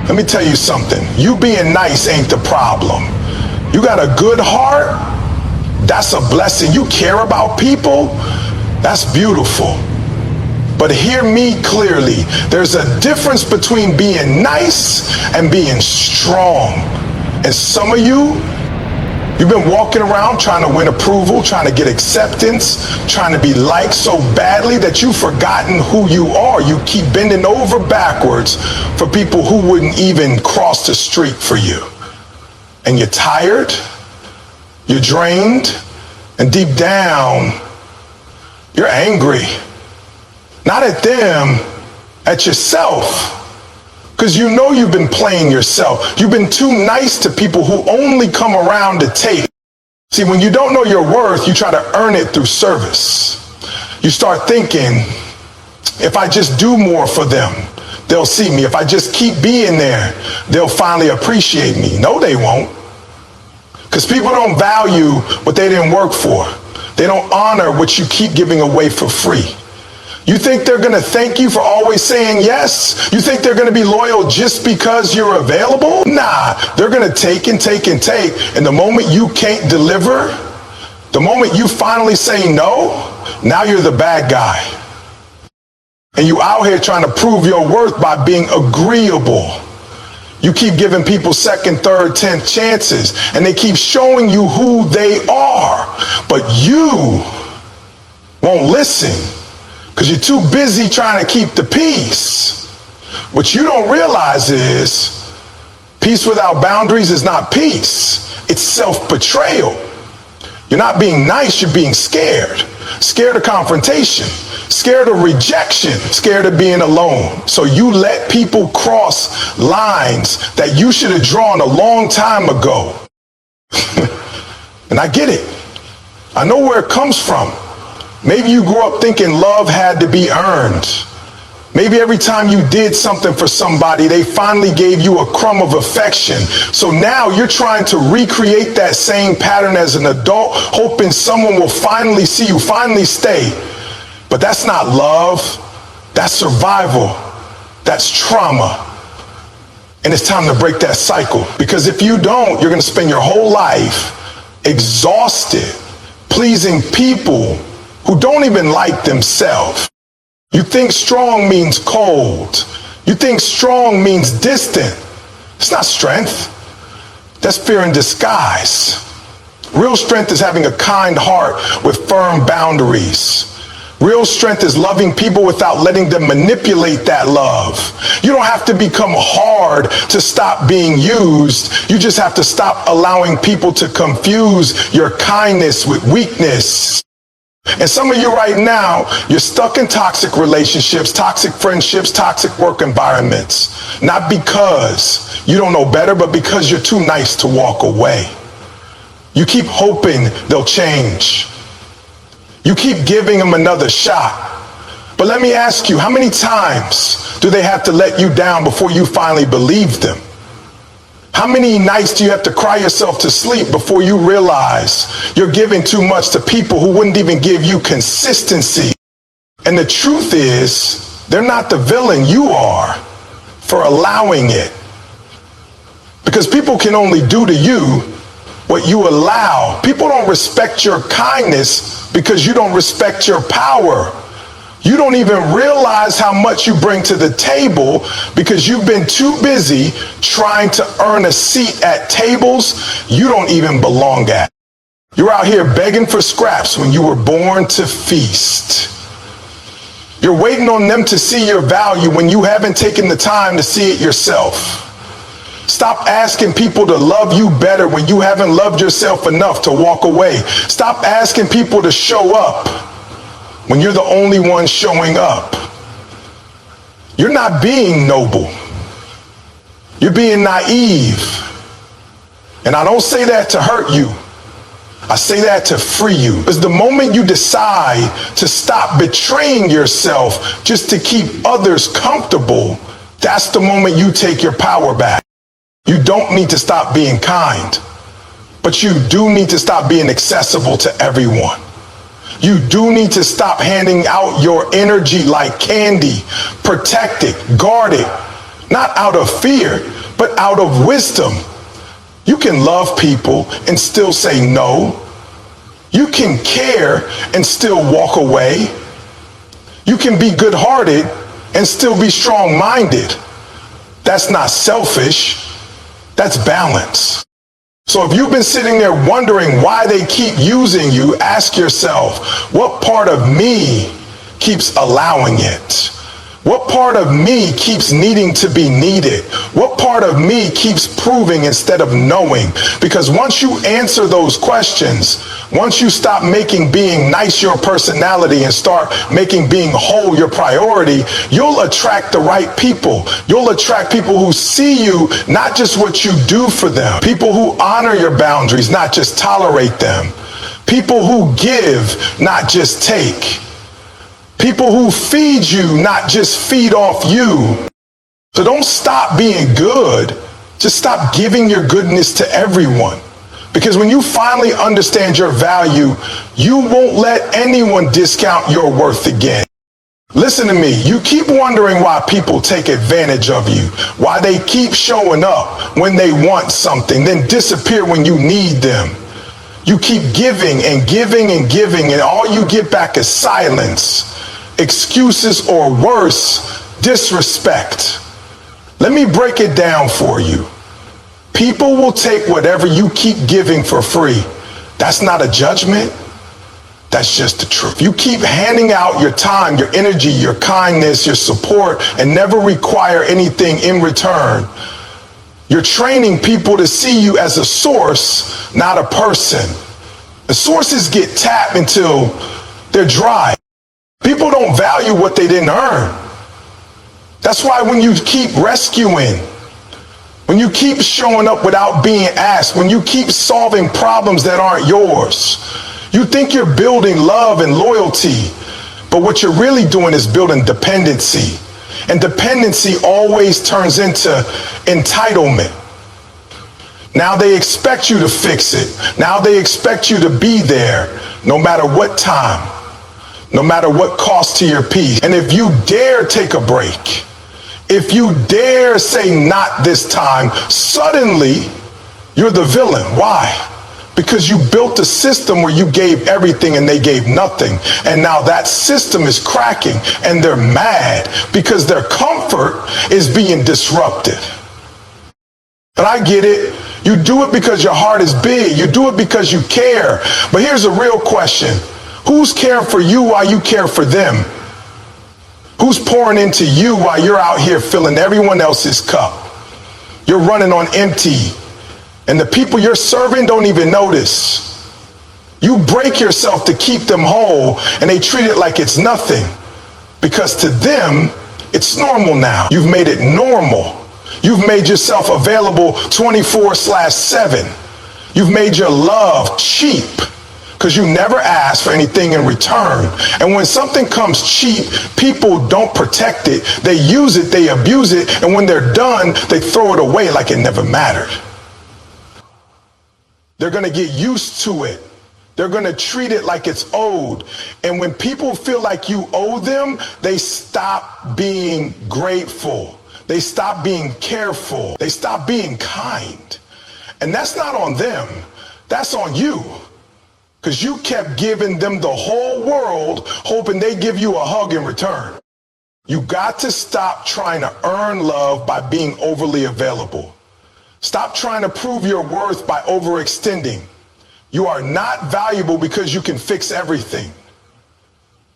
Let me tell you something. You being nice ain't the problem. You got a good heart, that's a blessing. You care about people, that's beautiful. But hear me clearly. There's a difference between being nice and being strong. And some of you, you've been walking around trying to win approval, trying to get acceptance, trying to be liked so badly that you've forgotten who you are. You keep bending over backwards for people who wouldn't even cross the street for you. And you're tired, you're drained, and deep down, you're angry. Not at them, at yourself. Because you know you've been playing yourself. You've been too nice to people who only come around to take. See, when you don't know your worth, you try to earn it through service. You start thinking, if I just do more for them, they'll see me. If I just keep being there, they'll finally appreciate me. No, they won't. Because people don't value what they didn't work for. They don't honor what you keep giving away for free. You think they're going to thank you for always saying yes? You think they're going to be loyal just because you're available? Nah, they're going to take and take and take. And the moment you can't deliver, the moment you finally say no, now you're the bad guy. And you out here trying to prove your worth by being agreeable. You keep giving people second, third, 10th chances, and they keep showing you who they are. But you won't listen. Because you're too busy trying to keep the peace. What you don't realize is peace without boundaries is not peace. It's self-betrayal. You're not being nice, you're being scared. Scared of confrontation. Scared of rejection. Scared of being alone. So you let people cross lines that you should have drawn a long time ago. And I get it. I know where it comes from. Maybe you grew up thinking love had to be earned. Maybe every time you did something for somebody, they finally gave you a crumb of affection. So now you're trying to recreate that same pattern as an adult, hoping someone will finally see you, finally stay. But that's not love. That's survival. That's trauma. And it's time to break that cycle. Because if you don't, you're going to spend your whole life exhausted, pleasing people who don't even like themselves. You think strong means cold. You think strong means distant. It's not strength. That's fear in disguise. Real strength is having a kind heart with firm boundaries. Real strength is loving people without letting them manipulate that love. You don't have to become hard to stop being used. You just have to stop allowing people to confuse your kindness with weakness. And some of you right now, you're stuck in toxic relationships, toxic friendships, toxic work environments. Not because you don't know better, but because you're too nice to walk away. You keep hoping they'll change. You keep giving them another shot. But let me ask you, how many times do they have to let you down before you finally believe them? How many nights do you have to cry yourself to sleep before you realize you're giving too much to people who wouldn't even give you consistency? And the truth is, they're not the villain, you are for allowing it. Because people can only do to you what you allow. People don't respect your kindness because you don't respect your power. You don't even realize how much you bring to the table because you've been too busy trying to earn a seat at tables you don't even belong at. You're out here begging for scraps when you were born to feast. You're waiting on them to see your value when you haven't taken the time to see it yourself. Stop asking people to love you better when you haven't loved yourself enough to walk away. Stop asking people to show up when you're the only one showing up. You're not being noble. You're being naive. And I don't say that to hurt you. I say that to free you. Because the moment you decide to stop betraying yourself just to keep others comfortable, that's the moment you take your power back. You don't need to stop being kind, but you do need to stop being accessible to everyone. You do need to stop handing out your energy like candy. Protect it, guard it. Not out of fear, but out of wisdom. You can love people and still say no. You can care and still walk away. You can be good-hearted and still be strong-minded. That's not selfish. That's balance. So if you've been sitting there wondering why they keep using you, ask yourself, what part of me keeps allowing it? What part of me keeps needing to be needed? What part of me keeps proving instead of knowing? Because once you answer those questions, once you stop making being nice your personality and start making being whole your priority, you'll attract the right people. You'll attract people who see you, not just what you do for them. People who honor your boundaries, not just tolerate them. People who give, not just take. People who feed you, not just feed off you. So don't stop being good. Just stop giving your goodness to everyone. Because when you finally understand your value, you won't let anyone discount your worth again. Listen to me. You keep wondering why people take advantage of you, why they keep showing up when they want something, then disappear when you need them. You keep giving and giving and giving, and all you get back is silence, excuses, or worse, disrespect. Let me break it down for you. People will take whatever you keep giving for free. That's not a judgment. That's just the truth. You keep handing out your time, your energy, your kindness, your support, and never require anything in return. You're training people to see you as a source, not a person. The sources get tapped until they're dry. People don't value what they didn't earn. That's why when you keep rescuing, when you keep showing up without being asked, when you keep solving problems that aren't yours, you think you're building love and loyalty, but what you're really doing is building dependency. And dependency always turns into entitlement. Now they expect you to fix it. Now they expect you to be there no matter what time, no matter what cost to your peace. And if you dare take a break, if you dare say not this time, suddenly you're the villain. Why? Because you built a system where you gave everything and they gave nothing. And now that system is cracking and they're mad because their comfort is being disrupted. And I get it. You do it because your heart is big. You do it because you care. But here's a real question. Who's caring for you while you care for them? Who's pouring into you while you're out here filling everyone else's cup? You're running on empty. And the people you're serving don't even notice. You break yourself to keep them whole, and they treat it like it's nothing. Because to them, it's normal now. You've made it normal. You've made yourself available 24/7. You've made your love cheap because you never ask for anything in return. And when something comes cheap, people don't protect it. They use it, they abuse it, and when they're done, they throw it away like it never mattered. They're going to get used to it. They're going to treat it like it's owed. And when people feel like you owe them, they stop being grateful. They stop being careful. They stop being kind. And that's not on them. That's on you. Because you kept giving them the whole world, hoping they give you a hug in return. You got to stop trying to earn love by being overly available. Stop trying to prove your worth by overextending. You are not valuable because you can fix everything.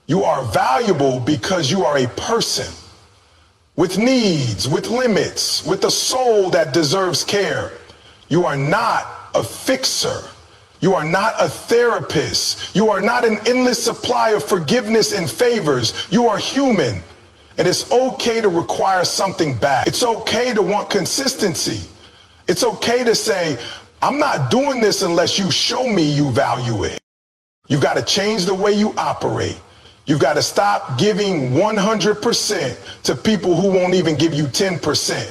You are valuable because you are a person with needs, with limits, with a soul that deserves care. You are not a fixer. You are not a therapist. You are not an endless supply of forgiveness and favors. You are human. And it's okay to require something back. It's okay to want consistency. It's okay to say, I'm not doing this unless you show me you value it. You've got to change the way you operate. You've got to stop giving 100% to people who won't even give you 10%.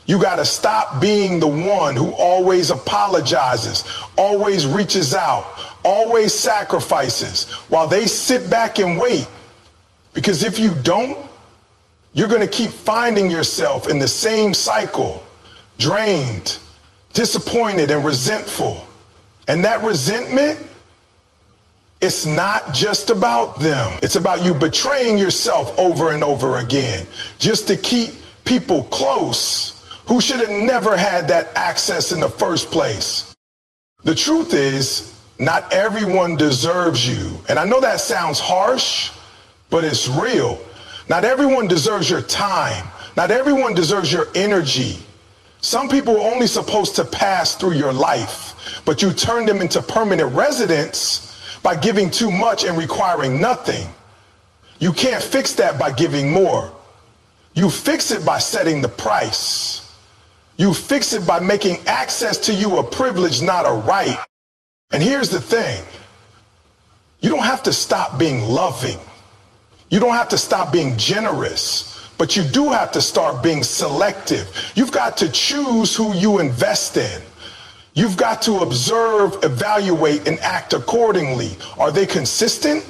You got to stop being the one who always apologizes, always reaches out, always sacrifices while they sit back and wait. Because if you don't, You're going to keep finding yourself in the same cycle, drained, disappointed, and resentful. And that resentment, it's not just about them. It's about you betraying yourself over and over again just to keep people close who should have never had that access in the first place. The truth is, not everyone deserves you. And I know that sounds harsh, but it's real. Not everyone deserves your time. Not everyone deserves your energy. Some people are only supposed to pass through your life, but you turn them into permanent residents by giving too much and requiring nothing. You can't fix that by giving more. You fix it by setting the price. You fix it by making access to you a privilege, not a right. And here's the thing. You don't have to stop being loving. You don't have to stop being generous, but you do have to start being selective. You've got to choose who you invest in. You've got to observe, evaluate, and act accordingly. Are they consistent?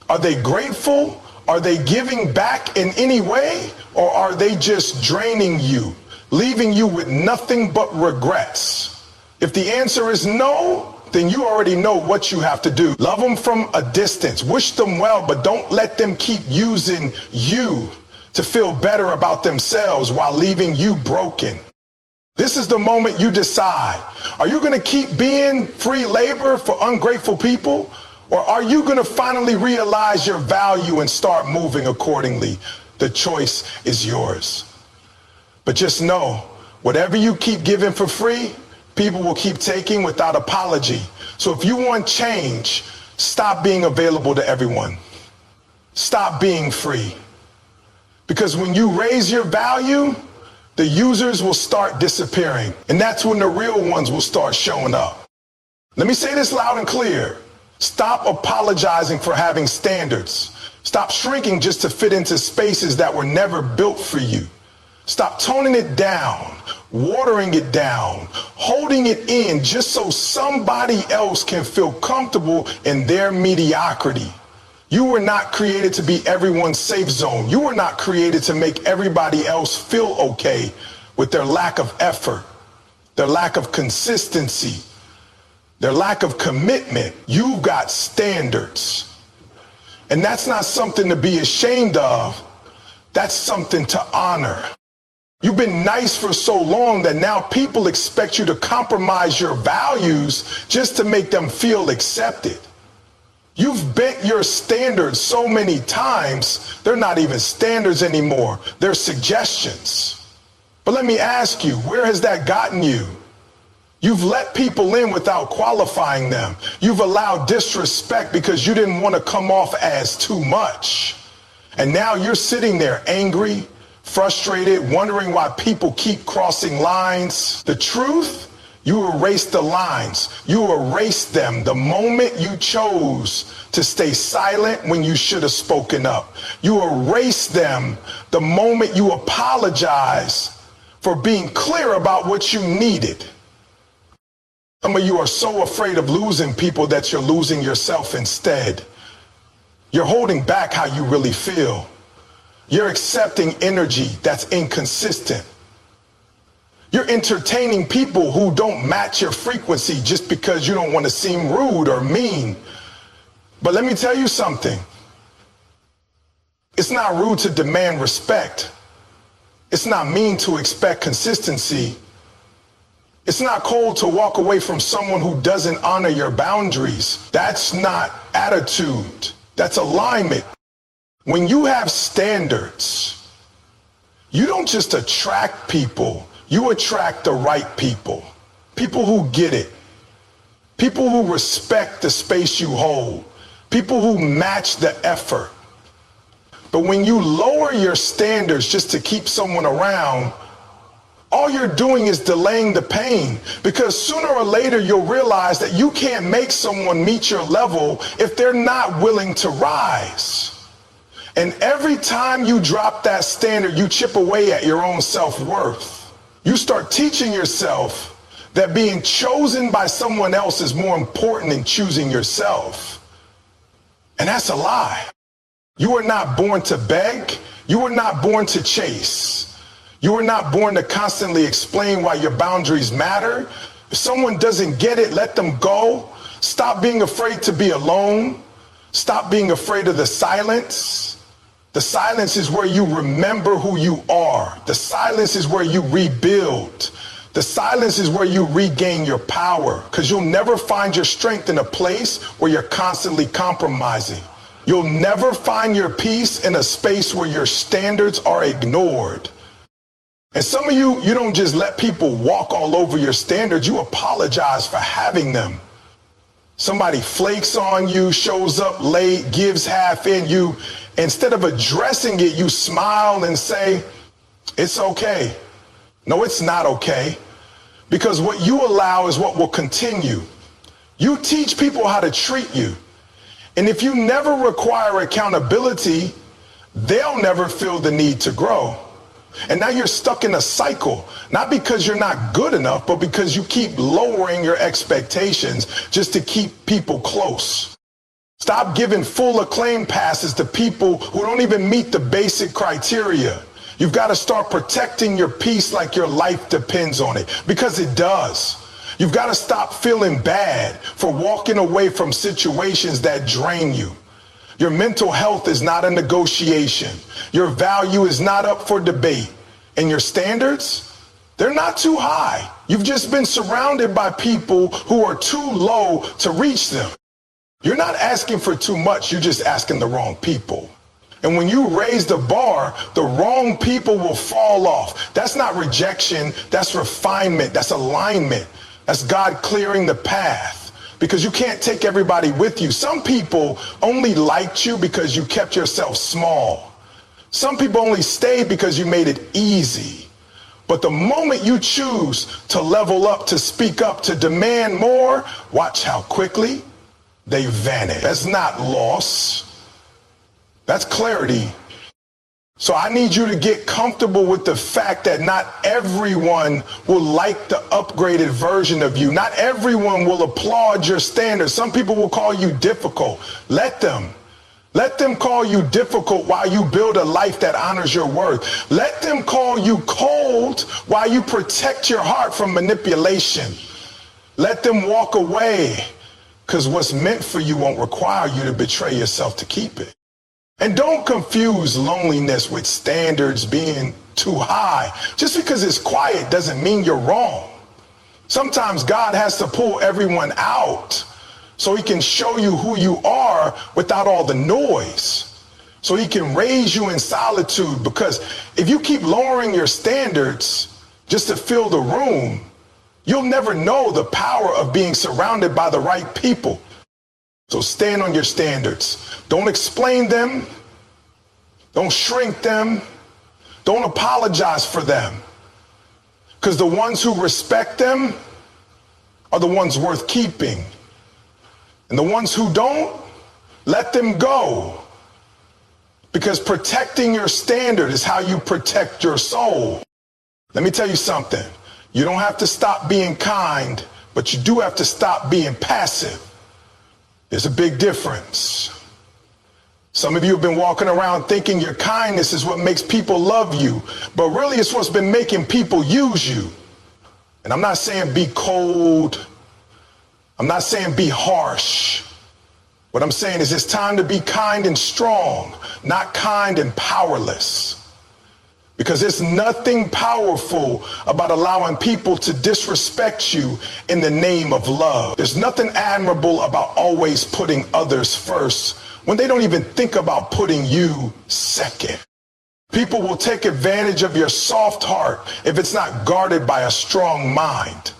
Are they grateful? Are they giving back in any way? Or are they just draining you, leaving you with nothing but regrets? If the answer is no, then you already know what you have to do. Love them from a distance. Wish them well, but don't let them keep using you to feel better about themselves while leaving you broken. This is the moment you decide. Are you going to keep being free labor for ungrateful people? Or are you going to finally realize your value and start moving accordingly? The choice is yours. But just know, whatever you keep giving for free, people will keep taking without apology. So if you want change, stop being available to everyone. Stop being free. Because when you raise your value, the users will start disappearing. And that's when the real ones will start showing up. Let me say this loud and clear. Stop apologizing for having standards. Stop shrinking just to fit into spaces that were never built for you. Stop toning it down, watering it down, holding it in just so somebody else can feel comfortable in their mediocrity. You were not created to be everyone's safe zone. You were not created to make everybody else feel okay with their lack of effort, their lack of consistency, their lack of commitment. You've got standards. And that's not something to be ashamed of. That's something to honor. You've been nice for so long that now people expect you to compromise your values just to make them feel accepted. You've bent your standards so many times, they're not even standards anymore. They're suggestions. But let me ask you, where has that gotten you? You've let people in without qualifying them. You've allowed disrespect because you didn't want to come off as too much. And now you're sitting there angry, frustrated, wondering why people keep crossing lines. The truth, you erased the lines. You erased them the moment you chose to stay silent when you should have spoken up. You erased them the moment you apologized for being clear about what you needed. Some of you are so afraid of losing people that you're losing yourself instead. You're holding back how you really feel. You're accepting energy that's inconsistent. You're entertaining people who don't match your frequency just because you don't want to seem rude or mean. But let me tell you something. It's not rude to demand respect. It's not mean to expect consistency. It's not cold to walk away from someone who doesn't honor your boundaries. That's not attitude. That's alignment. When you have standards, you don't just attract people, you attract the right people. People who get it. People who respect the space you hold. People who match the effort. But when you lower your standards just to keep someone around, all you're doing is delaying the pain, because sooner or later you'll realize that you can't make someone meet your level if they're not willing to rise. And every time you drop that standard, you chip away at your own self-worth. You start teaching yourself that being chosen by someone else is more important than choosing yourself. And that's a lie. You are not born to beg. You were not born to chase. You were not born to constantly explain why your boundaries matter. If someone doesn't get it, let them go. Stop being afraid to be alone. Stop being afraid of the silence. The silence is where you remember who you are. The silence is where you rebuild. The silence is where you regain your power, because you'll never find your strength in a place where you're constantly compromising. You'll never find your peace in a space where your standards are ignored. And some of you don't just let people walk all over your standards, you apologize for having them. Somebody flakes on you, shows up late, gives half in you. Instead of addressing it, you smile and say, it's okay. No, it's not okay. Because what you allow is what will continue. You teach people how to treat you. And if you never require accountability, they'll never feel the need to grow. And now you're stuck in a cycle, not because you're not good enough, but because you keep lowering your expectations just to keep people close. Stop giving full acclaim passes to people who don't even meet the basic criteria. You've got to start protecting your peace like your life depends on it, because it does. You've got to stop feeling bad for walking away from situations that drain you. Your mental health is not a negotiation. Your value is not up for debate. And your standards, they're not too high. You've just been surrounded by people who are too low to reach them. You're not asking for too much, you're just asking the wrong people. And when you raise the bar, the wrong people will fall off. That's not rejection, that's refinement, that's alignment. That's God clearing the path. Because you can't take everybody with you. Some people only liked you because you kept yourself small. Some people only stayed because you made it easy. But the moment you choose to level up, to speak up, to demand more, watch how quickly they vanish. That's not loss. That's clarity. So I need you to get comfortable with the fact that not everyone will like the upgraded version of you. Not everyone will applaud your standards. Some people will call you difficult. Let them. Let them call you difficult while you build a life that honors your worth. Let them call you cold while you protect your heart from manipulation. Let them walk away, because what's meant for you won't require you to betray yourself to keep it. And don't confuse loneliness with standards being too high. Just because it's quiet doesn't mean you're wrong. Sometimes God has to pull everyone out so he can show you who you are without all the noise. So he can raise you in solitude, because if you keep lowering your standards just to fill the room, you'll never know the power of being surrounded by the right people. So stand on your standards. Don't explain them. Don't shrink them. Don't apologize for them. Because the ones who respect them are the ones worth keeping. And the ones who don't, let them go. Because protecting your standard is how you protect your soul. Let me tell you something. You don't have to stop being kind, but you do have to stop being passive. There's a big difference. Some of you have been walking around thinking your kindness is what makes people love you, but really it's what's been making people use you. And I'm not saying be cold. I'm not saying be harsh. What I'm saying is it's time to be kind and strong, not kind and powerless. Because there's nothing powerful about allowing people to disrespect you in the name of love. There's nothing admirable about always putting others first when they don't even think about putting you second. People will take advantage of your soft heart if it's not guarded by a strong mind.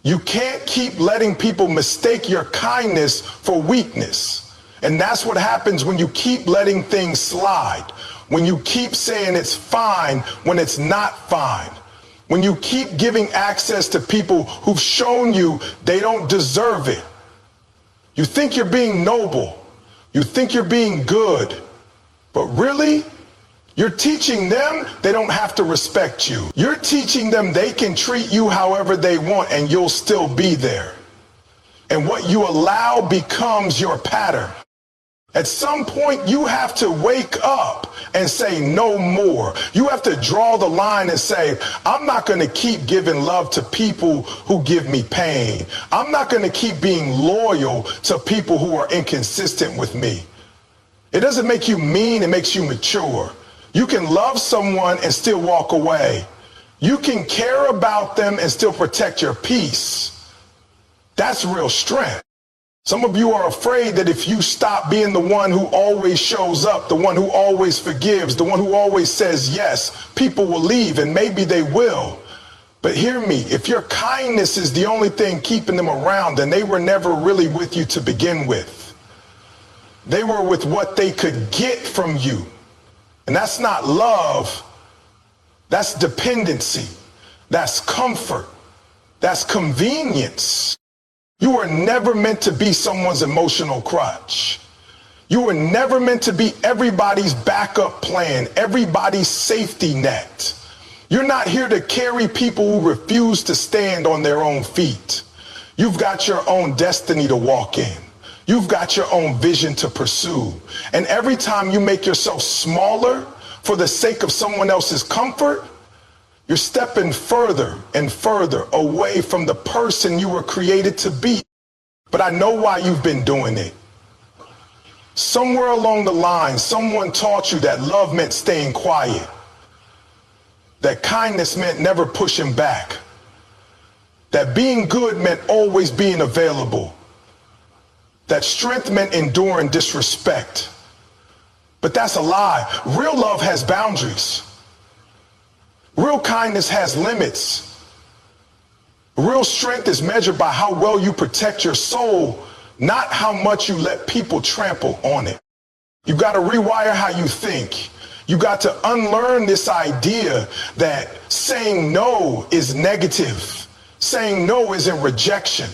You can't keep letting people mistake your kindness for weakness. And that's what happens when you keep letting things slide. When you keep saying it's fine when it's not fine. When you keep giving access to people who've shown you they don't deserve it. You think you're being noble. You think you're being good. But really, you're teaching them they don't have to respect you. You're teaching them they can treat you however they want and you'll still be there. And what you allow becomes your pattern. At some point, you have to wake up and say no more. You have to draw the line and say, I'm not going to keep giving love to people who give me pain. I'm not going to keep being loyal to people who are inconsistent with me. It doesn't make you mean, it makes you mature. You can love someone and still walk away. You can care about them and still protect your peace. That's real strength. Some of you are afraid that if you stop being the one who always shows up, the one who always forgives, the one who always says yes, people will leave, and maybe they will. But hear me, if your kindness is the only thing keeping them around, then they were never really with you to begin with. They were with what they could get from you. And that's not love. That's dependency. That's comfort. That's convenience. You were never meant to be someone's emotional crutch. You were never meant to be everybody's backup plan, everybody's safety net. You're not here to carry people who refuse to stand on their own feet. You've got your own destiny to walk in. You've got your own vision to pursue. And every time you make yourself smaller for the sake of someone else's comfort, you're stepping further and further away from the person you were created to be. But I know why you've been doing it. Somewhere along the line, someone taught you that love meant staying quiet, that kindness meant never pushing back, that being good meant always being available, that strength meant enduring disrespect. But that's a lie. Real love has boundaries. Real kindness has limits. Real strength is measured by how well you protect your soul, not how much you let people trample on it. You got to rewire how you think. You got to unlearn this idea that saying no is negative. Saying no isn't rejection.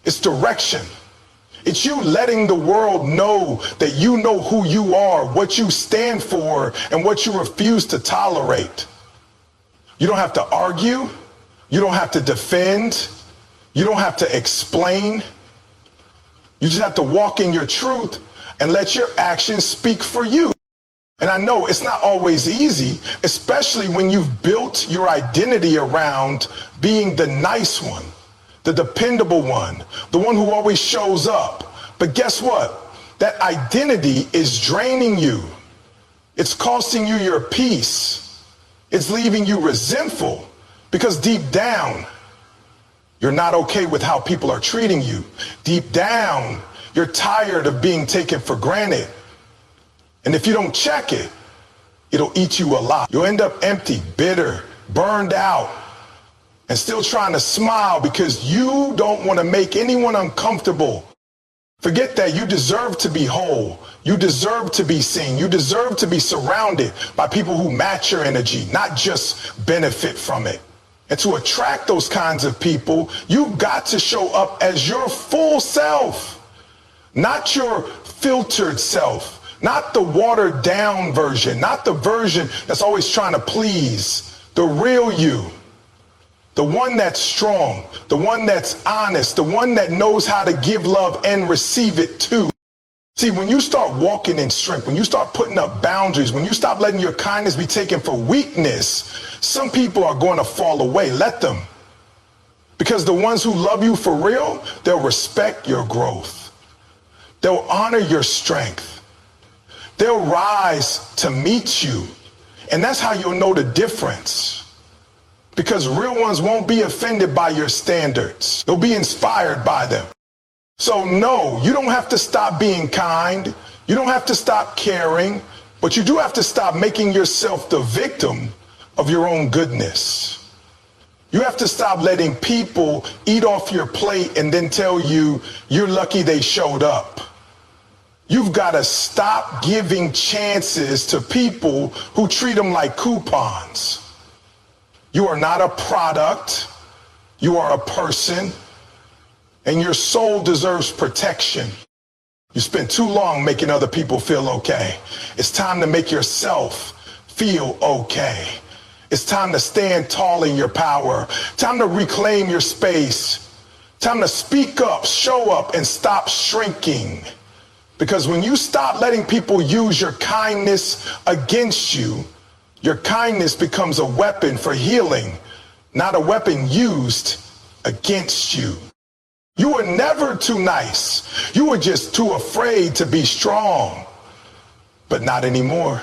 It's direction. It's you letting the world know that you know who you are, what you stand for, and what you refuse to tolerate. You don't have to argue. You don't have to defend. You don't have to explain. You just have to walk in your truth and let your actions speak for you. And I know it's not always easy, especially when you've built your identity around being the nice one, the dependable one, the one who always shows up. But guess what? That identity is draining you. It's costing you your peace. It's leaving you resentful because deep down, you're not okay with how people are treating you. Deep down, you're tired of being taken for granted. And if you don't check it, it'll eat you alive. You'll end up empty, bitter, burned out, and still trying to smile because you don't want to make anyone uncomfortable. Forget that. You deserve to be whole. You deserve to be seen. You deserve to be surrounded by people who match your energy, not just benefit from it. And to attract those kinds of people, you've got to show up as your full self, not your filtered self, not the watered down version, not the version that's always trying to please, the real you. The one that's strong, the one that's honest, the one that knows how to give love and receive it too. See, when you start walking in strength, when you start putting up boundaries, when you stop letting your kindness be taken for weakness, some people are going to fall away. Let them. Because the ones who love you for real, they'll respect your growth. They'll honor your strength. They'll rise to meet you. And that's how you'll know the difference. Because real ones won't be offended by your standards. They'll be inspired by them. So no, you don't have to stop being kind. You don't have to stop caring, but you do have to stop making yourself the victim of your own goodness. You have to stop letting people eat off your plate and then tell you you're lucky they showed up. You've got to stop giving chances to people who treat them like coupons. You are not a product. You are a person. And your soul deserves protection. You spend too long making other people feel okay. It's time to make yourself feel okay. It's time to stand tall in your power. Time to reclaim your space. Time to speak up, show up, and stop shrinking. Because when you stop letting people use your kindness against you, your kindness becomes a weapon for healing, not a weapon used against you. You were never too nice. You were just too afraid to be strong. But not anymore.